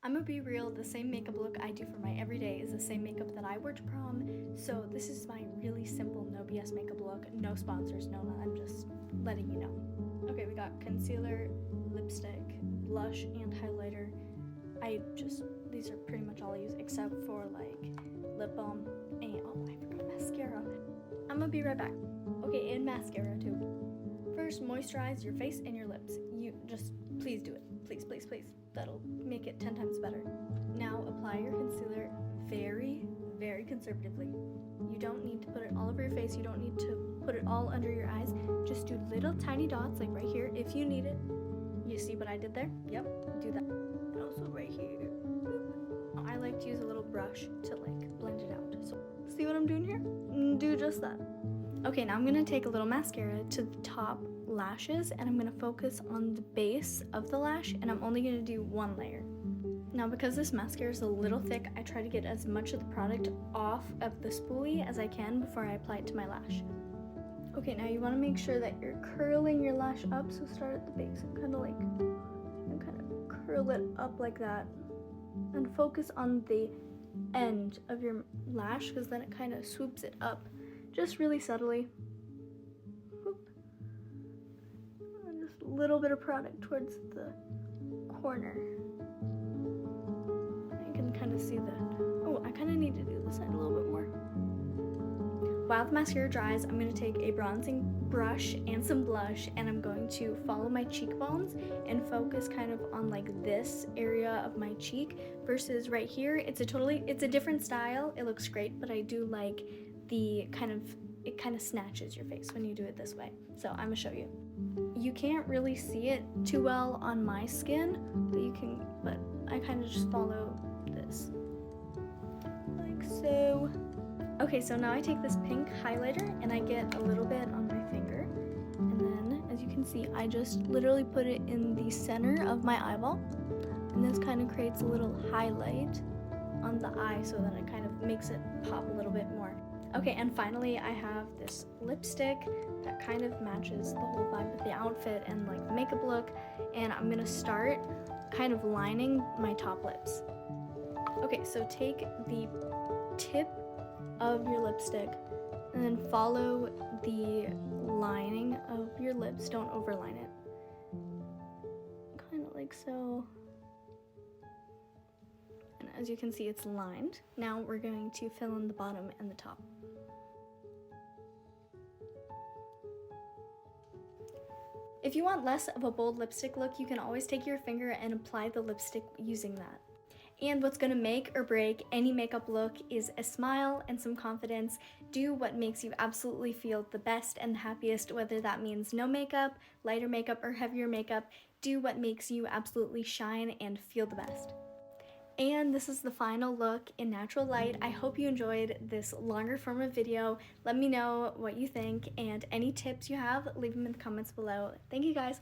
I'm gonna be real, the same makeup look I do for my everyday is the same makeup that I wear to prom, so this is my really simple, no BS makeup look, no sponsors, no, I'm just letting you know. Okay, we got concealer, lipstick, blush, and highlighter. These are pretty much all I use except for like lip balm and, oh, I forgot mascara. I'm gonna be right back. Okay, and mascara too. First, moisturize your face and your lips. You just, please do it. Please, please, please. That'll make it 10 times better. Now apply your concealer very, very conservatively. You don't need to put it all over your face. You don't need to put it all under your eyes. Just do little tiny dots like right here if you need it. You see what I did there? Yep, do that. And also right here. Boop. I like to use a little brush to like blend it out. So see what I'm doing here? Do just that. Okay, now I'm gonna take a little mascara to the top lashes and I'm gonna focus on the base of the lash, and I'm only gonna do one layer. Now because this mascara is a little thick, I try to get as much of the product off of the spoolie as I can before I apply it to my lash. Okay, now you wanna make sure that you're curling your lash up, so start at the base and kind of curl it up like that, and focus on the end of your lash because then it kind of swoops it up just really subtly. Whoop. And just a little bit of product towards the corner. You can kind of see the, oh, I kind of need to do this side a little bit more. While the mascara dries, I'm going to take a bronzing brush and some blush, and I'm going to follow my cheekbones and focus kind of on like this area of my cheek versus right here. It's a different style. It looks great, but I do like the it kind of snatches your face when you do it this way. So I'm gonna show you. You can't really see it too well on my skin, but I kind of just follow this, like so. Okay, so now I take this pink highlighter and I get a little bit on my finger, and then as you can see, I just literally put it in the center of my eyeball, and this kind of creates a little highlight on the eye so that it kind of makes it pop a little bit more. Okay, and finally I have this lipstick that kind of matches the whole vibe with the outfit and like the makeup look, and I'm gonna start kind of lining my top lips. Okay, so take the tip of your lipstick and then follow the lining of your lips. Don't overline it. Kind of like so. And as you can see, it's lined. Now we're going to fill in the bottom and the top. If you want less of a bold lipstick look, you can always take your finger and apply the lipstick using that. And what's gonna make or break any makeup look is a smile and some confidence. Do what makes you absolutely feel the best and the happiest, whether that means no makeup, lighter makeup, or heavier makeup. Do what makes you absolutely shine and feel the best. And this is the final look in natural light. I hope you enjoyed this longer form of video. Let me know what you think, and any tips you have, leave them in the comments below. Thank you guys.